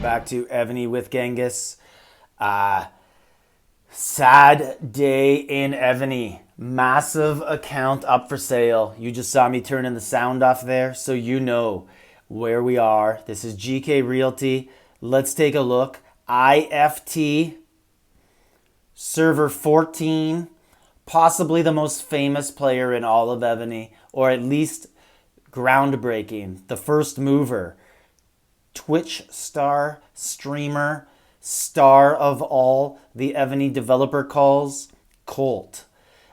back to Evony with Genghis. Sad day in Evony. Massive account up for sale. You just saw me turning the sound off there, so you know where we are. This is GK Realty. Let's take a look. IFT, server 14, possibly the most famous player in all of Evony, or at least groundbreaking, the first mover. Twitch star, streamer, star of all the Evony developer calls, Colt.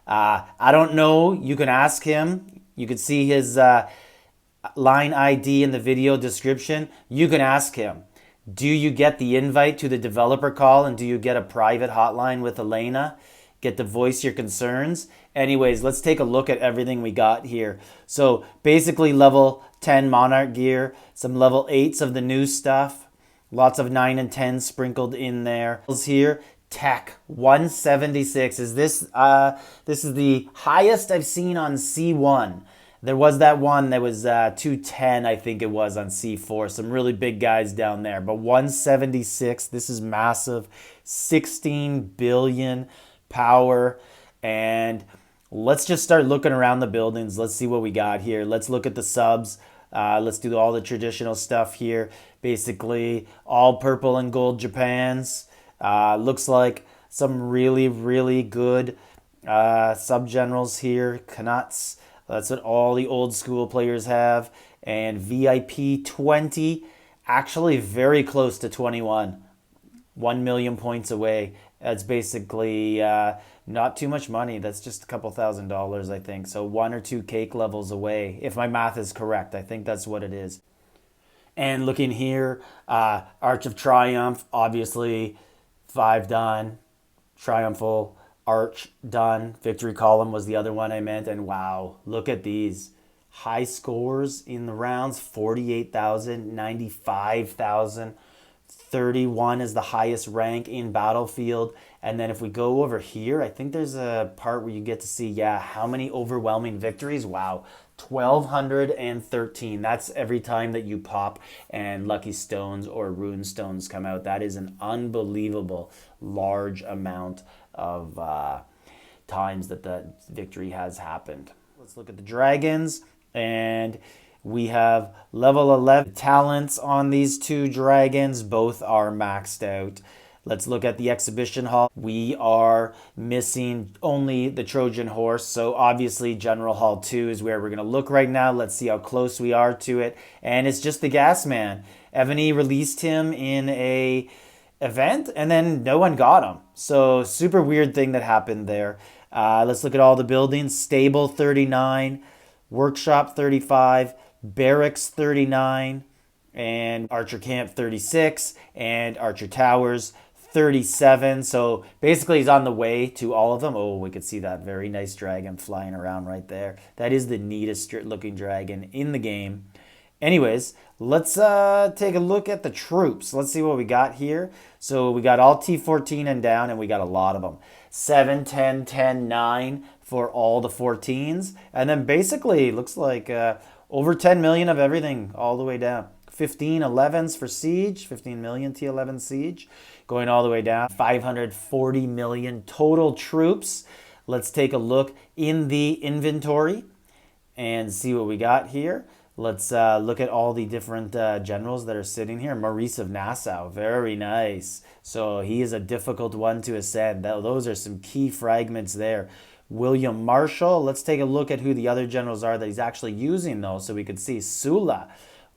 I don't know. You can ask him. You can see his line ID in the video description. You can ask him. Do you get the invite to the developer call, and do you get a private hotline with Elena? Get to voice your concerns. Anyways, let's take a look at everything we got here. So basically level 10 Monarch gear, some level 8s of the new stuff, lots of 9 and 10 sprinkled in there. Here, tech 176. This is the highest I've seen on C1. There was that one that was 210, I think it was, on C4. Some really big guys down there. But 176, this is massive. 16 billion power. And let's just start looking around the buildings. Let's see what we got here. Let's look at the subs. Let's do all the traditional stuff here. Basically, all purple and gold Japans. Looks like some really, really good sub-generals here. Knuts. That's what all the old school players have. And VIP 20, actually very close to 21. 1 million points away. That's basically not too much money. That's just a couple $1,000s, I think. So 1 or 2 cake levels away, if my math is correct. I think that's what it is. And looking here, Arch of Triumph, obviously 5 done. Triumphal Arch done. Victory Column was the other one I meant. And wow, look at these. High scores in the rounds, 48,000, 95,000. 31 is the highest rank in Battlefield. And then if we go over here, I think there's a part where you get to see, how many overwhelming victories. Wow, 1,213. That's every time that you pop and Lucky Stones or Rune Stones come out. That is an unbelievable large amount of times that the victory has happened. Let's look at the dragons, and we have level 11 talents on these 2 dragons. Both are maxed out. Let's look at the exhibition hall. We are missing only the Trojan horse. So obviously General Hall 2 is where we're going to look right now. Let's see how close we are to it. And it's just the gas man. Evony released him in a event and then no one got him. So super weird thing that happened there. Let's look at all the buildings. Stable 39, Workshop 35, Barracks 39, and Archer Camp 36, and Archer Towers 37. So basically he's on the way to all of them. Oh, we could see that very nice dragon flying around right there. That is the neatest looking dragon in the game. Anyways, let's take a look at the troops. Let's see what we got here. So we got all T14 and down, and we got a lot of them. 7, 10, 10, 9 for all the 14s. And then basically looks like over 10 million of everything all the way down. 15 11s for Siege, 15 million T11 Siege, going all the way down. 540 million total troops. Let's take a look in the inventory and see what we got here. Let's look at all the different generals that are sitting here. Maurice of Nassau, very nice. So he is a difficult one to ascend. Those are some key fragments there. William Marshall. Let's take a look at who the other generals are that he's actually using, though, so we could see. Sula.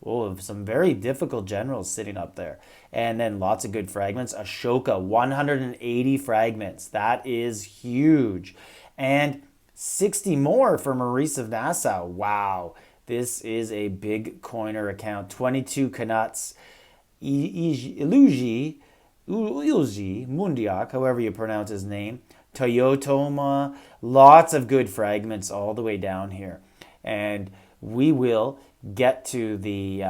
Oh, some very difficult generals sitting up there. And then lots of good fragments. Ashoka, 180 fragments. That is huge. And 60 more for Maurice of Nassau. Wow. This is a big coiner account. 22 Knuts. Illugi Mundiak, however you pronounce his name. Toyotoma. Lots of good fragments all the way down here. And we will get to the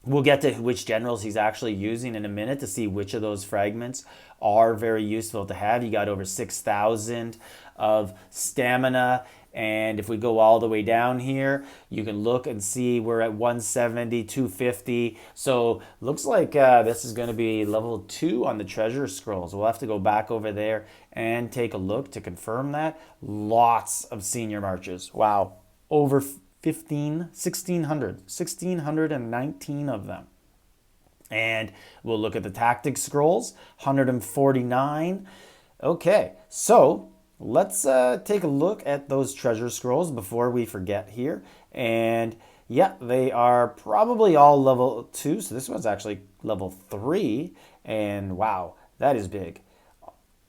We'll get to which generals he's actually using in a minute to see which of those fragments are very useful to have. You got over 6,000 of stamina. And if we go all the way down here, you can look and see we're at 170, 250. So looks like this is going to be level 2 on the treasure scrolls. We'll have to go back over there and take a look to confirm that. Lots of senior marches. Wow. Over 1,619 of them. And we'll look at the tactic scrolls, 149. Okay, so let's take a look at those treasure scrolls before we forget here. And yeah, they are probably all level 2. So this one's actually level 3. And wow, that is big.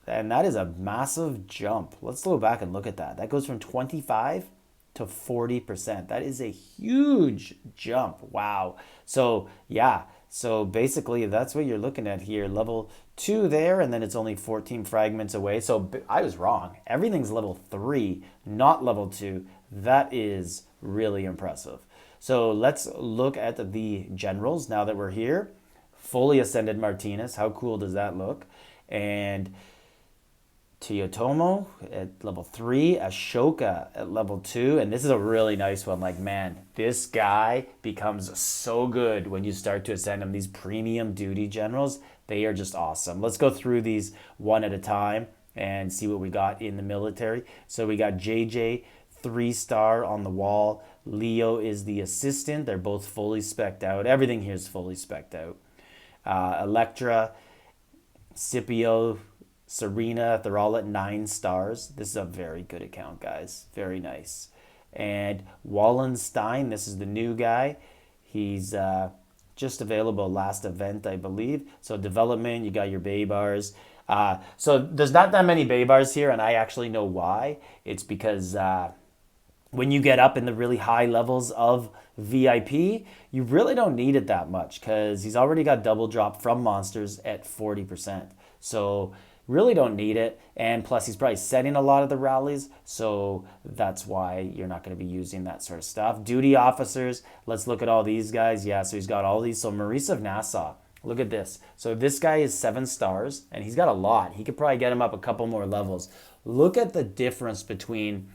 And that is a massive jump. Let's go back and look at that. That goes from 25 to 40%. That is a huge jump. Wow. So yeah, so basically that's what you're looking at here. Level 2 there, and then it's only 14 fragments away. So I was wrong. Everything's level 3, not level 2. That is really impressive. So let's look at the generals now that we're here. Fully Ascended Martinez. How cool does that look? And Toyotomo at level 3, Ashoka at level 2, and this is a really nice one. Like, man, this guy becomes so good when you start to ascend him. These premium duty generals, they are just awesome. Let's go through these one at a time and see what we got in the military. So we got JJ, 3-star on the wall. Leo is the assistant. They're both fully spec'd out. Everything here is fully spec'd out. Electra, Scipio, Serena, they're all at 9 stars. This is a very good account, guys. Very nice. And Wallenstein, this is the new guy. He's just available last event, I believe. So development, you got your bay bars. So there's not that many bay bars here, and I actually know why. It's because when you get up in the really high levels of VIP, you really don't need it that much because he's already got double drop from monsters at 40%. So really don't need it, and plus he's probably setting a lot of the rallies, so that's why you're not going to be using that sort of stuff. Duty officers, let's look at all these guys. Yeah, so he's got all these. So Maurice of Nassau, look at this. So this guy is 7 stars, and he's got a lot. He could probably get him up a couple more levels. Look at the difference between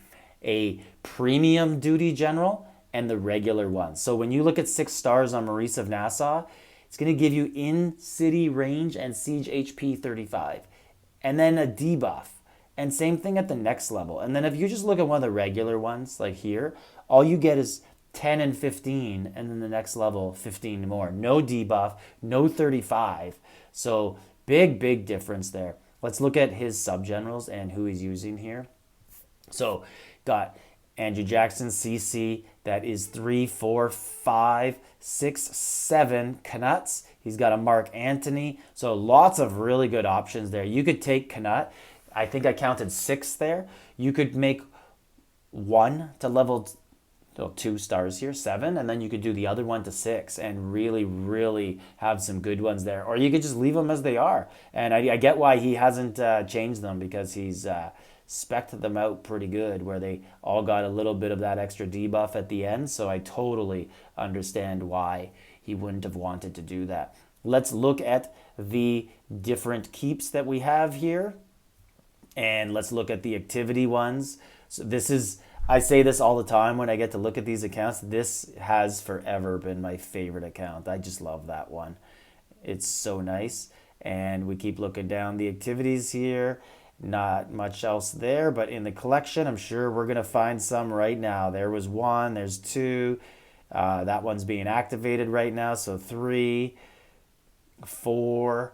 a premium duty general and the regular one. So when you look at 6 stars on Maurice of Nassau, it's going to give you in-city range and siege HP 35. And then a debuff. And same thing at the next level. And then if you just look at one of the regular ones, like here, all you get is 10 and 15, and then the next level, 15 more. No debuff, no 35. So big difference there. Let's look at his subgenerals and who he's using here. So got Andrew Jackson, CC, that is 3, 4, 5, 6, 7 Knuts. He's got a Mark Antony. So lots of really good options there. You could take Knut. I think I counted 6 there. You could make 1 to level 2 stars here, 7, and then you could do the other one to 6 and really have some good ones there. Or you could just leave them as they are. And I get why he hasn't changed them, because he's spec'd them out pretty good, where they all got a little bit of that extra debuff at the end. So I totally understand why he wouldn't have wanted to do that. Let's look at the different keeps that we have here, and let's look at the activity ones. So this is, I say this all the time when I get to look at these accounts, this has forever been my favorite account. I just love that one. It's so nice. And we keep looking down the activities here. Not much else there, but in the collection, I'm sure we're going to find some right now. There was 1, there's 2. That one's being activated right now. So 3, 4,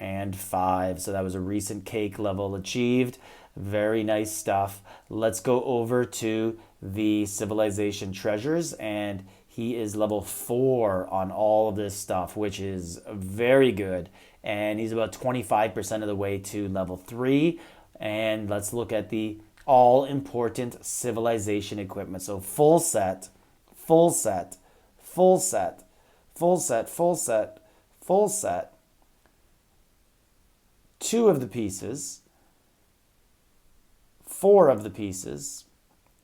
and 5. So that was a recent cake level achieved. Very nice stuff. Let's go over to the civilization treasures, and he is level 4 on all of this stuff, which is very good. And he's about 25% of the way to level 3. And let's look at the all-important civilization equipment. So full set, full set, full set, full set, full set, full set. 2 of the pieces, 4 of the pieces,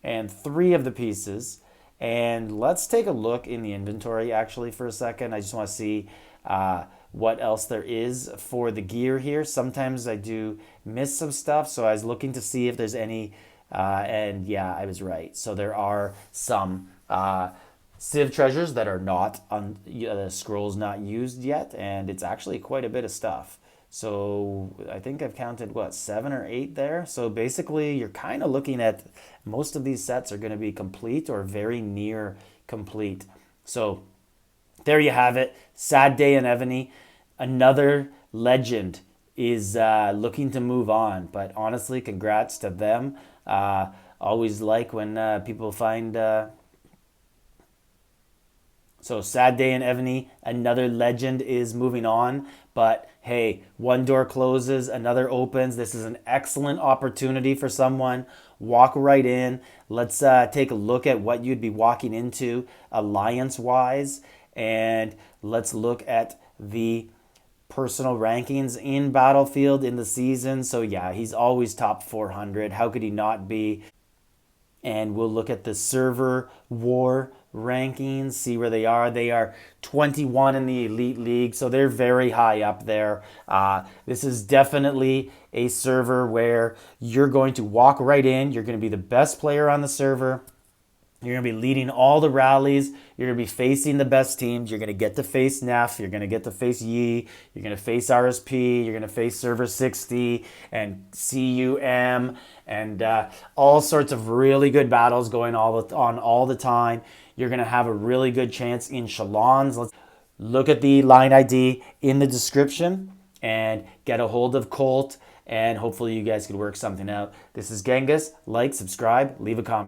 and 3 of the pieces, And let's take a look in the inventory actually for a second. I just want to see what else there is for the gear here. Sometimes I do miss some stuff, so I was looking to see if there's any, and yeah, I was right. So there are some Civ treasures that are not on the scrolls not used yet, and it's actually quite a bit of stuff. So I think I've counted what, 7 or 8 there. So basically, you're kind of looking at most of these sets are going to be complete or very near complete. So there you have it. Sad day in Evony. Another legend is looking to move on, but honestly, congrats to them. Always like when people find. So sad day in Evony. Another legend is moving on, but hey, one door closes, another opens. This is an excellent opportunity for someone. Walk right in. Let's take a look at what you'd be walking into alliance-wise, and let's look at the personal rankings in Battlefield in the season. So yeah, he's always top 400. How could he not be? And we'll look at the server war rankings, see where they are. They are 21 in the Elite League, so they're very high up there. This is definitely a server where you're going to walk right in. You're going to be the best player on the server. You're going to be leading all the rallies. You're going to be facing the best teams. You're going to get to face Neff. You're going to get to face Yi. You're going to face RSP. You're going to face Server 60 and CUM and all sorts of really good battles going on all the time. You're going to have a really good chance in Shalons. Let's look at the line ID in the description and get a hold of Colt. And hopefully you guys could work something out. This is Genghis. Like, subscribe, leave a comment.